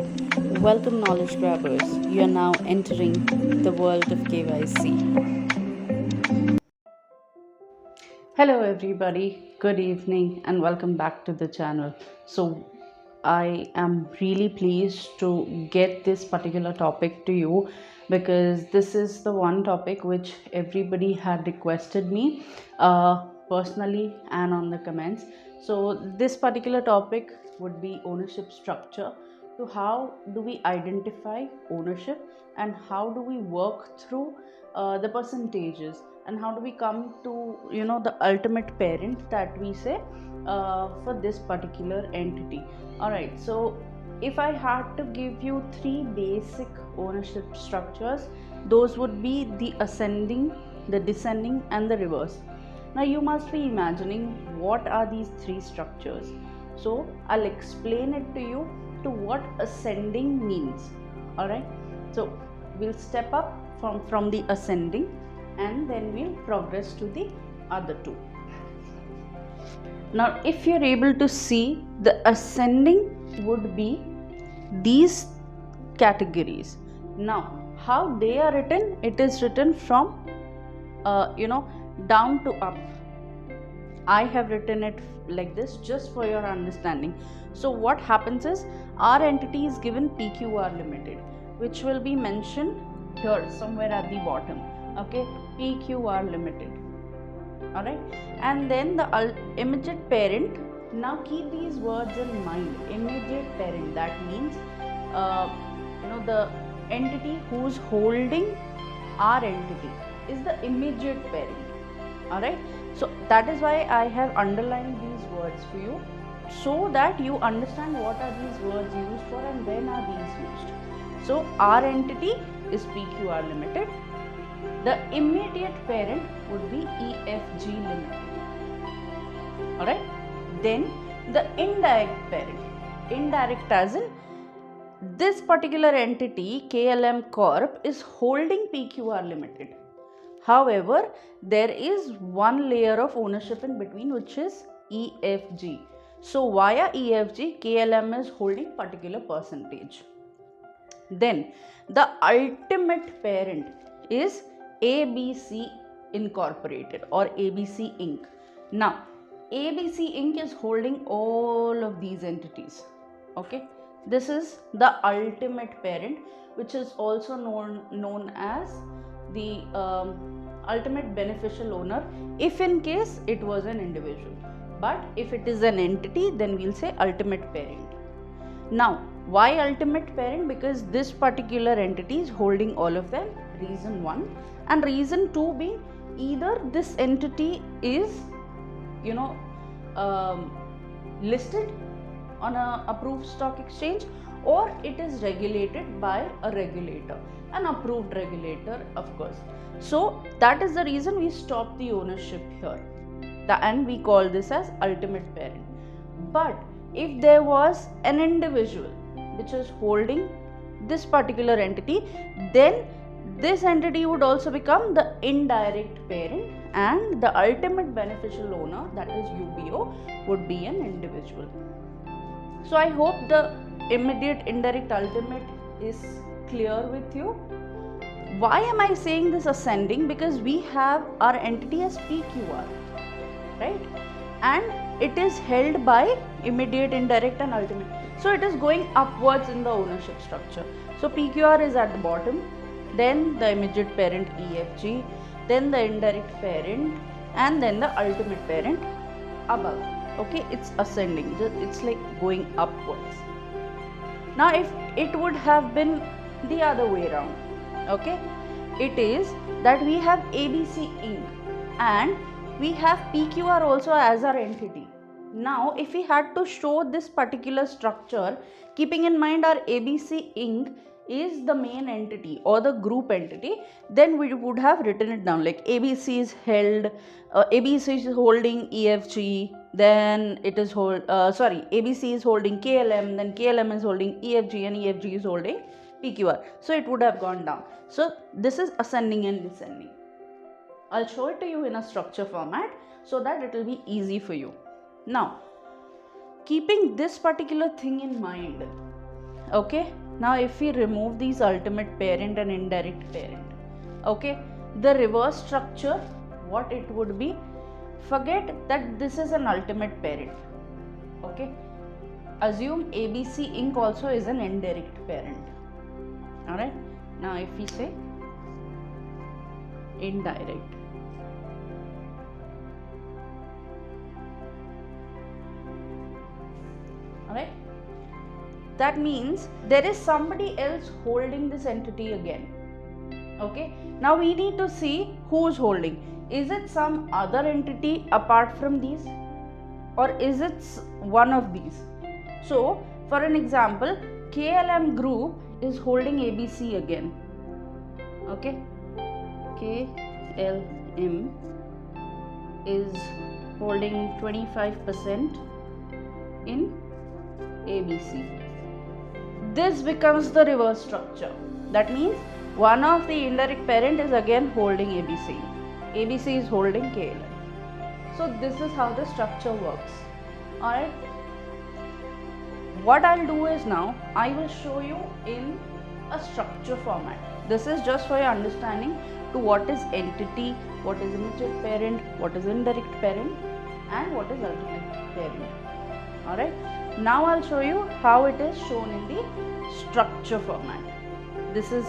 Welcome, knowledge grabbers. You are now entering the world of KYC. Hello, everybody. Good evening, and welcome back to the channel. So, I am really pleased to get this particular topic to you because this is the one topic which everybody had requested me personally and on the comments. So, this particular topic would be ownership structure. So, how do we identify ownership and how do we work through the percentages, and how do we come to the ultimate parent that we say for this particular entity. All right, so if I had to give you three basic ownership structures, those would be the ascending, the descending, and the reverse. Now you must be imagining what are these three structures. So I'll explain it to you to what ascending means. All right, so we'll step up from the ascending and then we'll progress to the other two. Now if you're able to see, the ascending would be these categories. Now how they are written, it is written from down to up. I have written it like this just for your understanding. So what happens is, our entity is given PQR Limited, which will be mentioned here somewhere at the bottom. Okay, PQR Limited. All right, and then the immediate parent. Now keep these words in mind. Immediate parent, that means the entity who's holding our entity is the immediate parent. All right, so that is why I have underlined these words for you, so that you understand what are these words used for and when are these used. So our entity is PQR Limited. The immediate parent would be EFG Limited. All right, then the indirect parent, indirect as in this particular entity KLM Corp is holding PQR Limited. However, there is one layer of ownership in between, which is EFG. So via EFG, KLM is holding particular percentage. Then the ultimate parent is ABC Incorporated or ABC Inc. Now, ABC Inc. is holding all of these entities. Okay, this is the ultimate parent, which is also known as the ultimate beneficial owner if in case it was an individual. But if it is an entity, then we'll say ultimate parent. Now, why ultimate parent? Because this particular entity is holding all of them, reason one. And reason two being, either this entity is listed on a approved stock exchange, or it is regulated by a regulator, an approved regulator, of course. So that is the reason we stop the ownership here, and we call this as ultimate parent. But if there was an individual which is holding this particular entity, then this entity would also become the indirect parent, and the ultimate beneficial owner, that is UBO, would be an individual. So I hope the immediate, indirect, ultimate is clear with you. Why am I saying this ascending? Because we have our entity as PQR, right? And it is held by immediate, indirect, and ultimate. So it is going upwards in the ownership structure. So PQR is at the bottom, then the immediate parent EFG, then the indirect parent, and then the ultimate parent above. Okay, it's ascending, it's like going upwards. Now if it would have been the other way around, okay, it is that we have ABC Inc. and we have PQR also as our entity. Now if we had to show this particular structure, keeping in mind our ABC Inc. is the main entity or the group entity, then we would have written it down like ABC is held, ABC is holding EFG, then it is ABC is holding KLM, then KLM is holding EFG, and EFG is holding PQR. So it would have gone down. So this is ascending and descending. I'll show it to you in a structure format so that it will be easy for you. Now, keeping this particular thing in mind, Okay, now if we remove these ultimate parent and indirect parent, okay, the reverse structure, what it would be, forget that this is an ultimate parent. Okay, assume ABC Inc. also is an indirect parent. Alright, now if we say indirect, alright, that means there is somebody else holding this entity again. Okay, now we need to see who's holding. Is it some other entity apart from these, or is it one of these? So for an example, KLM Group is holding ABC again. Okay, KLM is holding 25% in ABC. This becomes the reverse structure. That means one of the indirect parent is again holding ABC. ABC is holding KLM. So this is how the structure works. Alright. What I'll do is now I will show you in a structure format. This is just for your understanding to what is entity, what is immediate parent, what is indirect parent, and what is ultimate parent. Alright. Now I'll show you how it is shown in the structure format. This is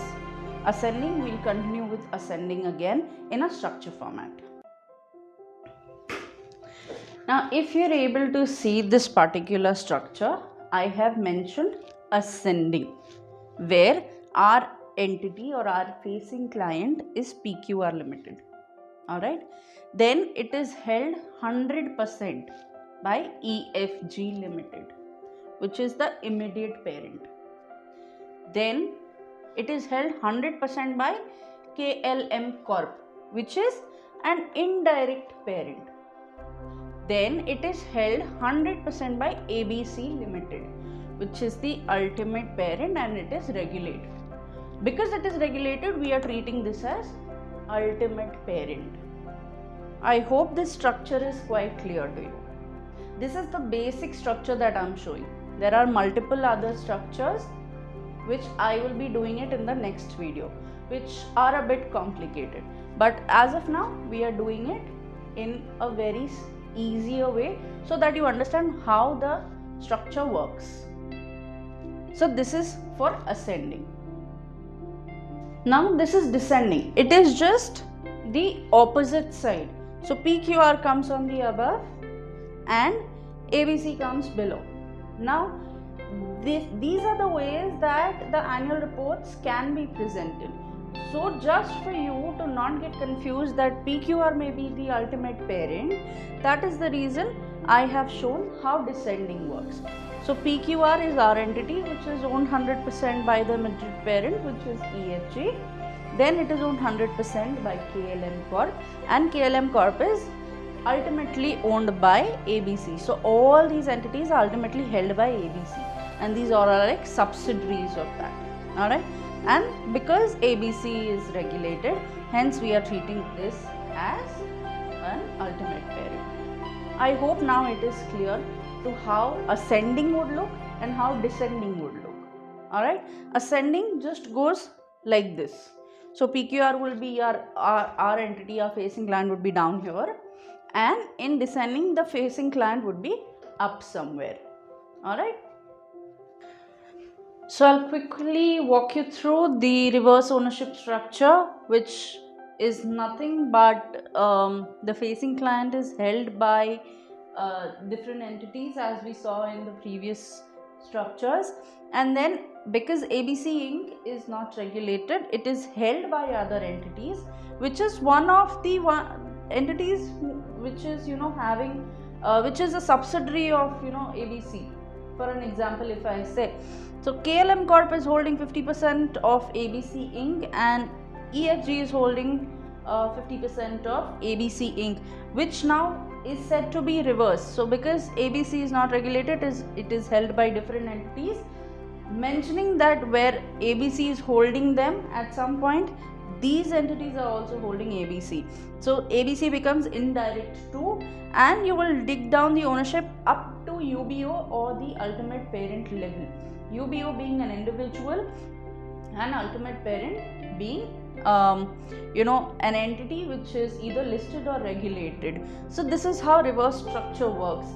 ascending. We'll continue with ascending again in a structure format. Now if you're able to see this particular structure, I have mentioned ascending, where our entity or our facing client is PQR Limited. Alright, then it is held 100% by EFG Limited, which is the immediate parent. Then it is held 100% by KLM Corp, which is an indirect parent. Then it is held 100% by ABC Limited, which is the ultimate parent, and it is regulated. Because it is regulated, we are treating this as ultimate parent. I hope this structure is quite clear to you. This is the basic structure that I am showing. There are multiple other structures which I will be doing it in the next video, which are a bit complicated. But as of now, we are doing it in a very easier way so that you understand how the structure works. So this is for ascending. Now this is descending. It is just the opposite side. So PQR comes on the above and ABC comes below. Now these are the ways that the annual reports can be presented. So just for you to not get confused that PQR may be the ultimate parent, that is the reason I have shown how descending works. So PQR is our entity which is owned 100% by the immediate parent, which is EFG. Then it is owned 100% by KLM Corp, and KLM Corp is ultimately owned by ABC. So all these entities are ultimately held by ABC, and these are like subsidiaries of that. Alright, and because ABC is regulated, hence we are treating this as an ultimate parent. I hope now it is clear to how ascending would look and how descending would look. Alright, ascending just goes like this. So PQR will be our entity, our facing client would be down here, and in descending the facing client would be up somewhere. Alright. So I'll quickly walk you through the reverse ownership structure, which is nothing but the facing client is held by different entities as we saw in the previous structures, and then because ABC Inc. is not regulated, it is held by other entities, which is one of the entities which is having which is a subsidiary of ABC. For an example, if I say, so KLM Corp is holding 50% of ABC Inc. and EFG is holding 50% of ABC Inc., which now is said to be reversed. So because ABC is not regulated, it is held by different entities, mentioning that where ABC is holding them at some point, these entities are also holding ABC. So ABC becomes indirect too, and you will dig down the ownership up to UBO or the ultimate parent level. UBO being an individual and ultimate parent being an entity which is either listed or regulated. So this is how reverse structure works.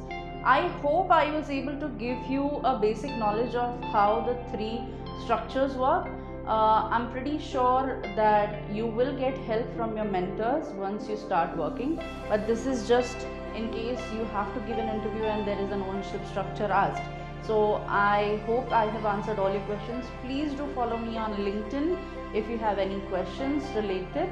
I hope I was able to give you a basic knowledge of how the three structures work. I'm pretty sure that you will get help from your mentors once you start working, but this is just in case you have to give an interview and there is an ownership structure asked. So I hope I have answered all your questions. Please do follow me on LinkedIn if you have any questions related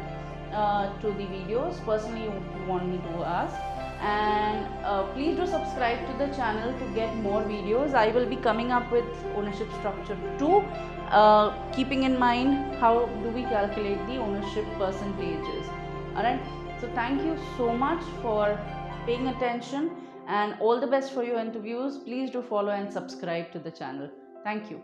to the videos personally you want me to ask. And please do subscribe to the channel to get more videos. I will be coming up with ownership structure 2, keeping in mind how do we calculate the ownership percentages. Alright, so thank you so much for paying attention, and all the best for your interviews. Please do follow and subscribe to the channel. Thank you.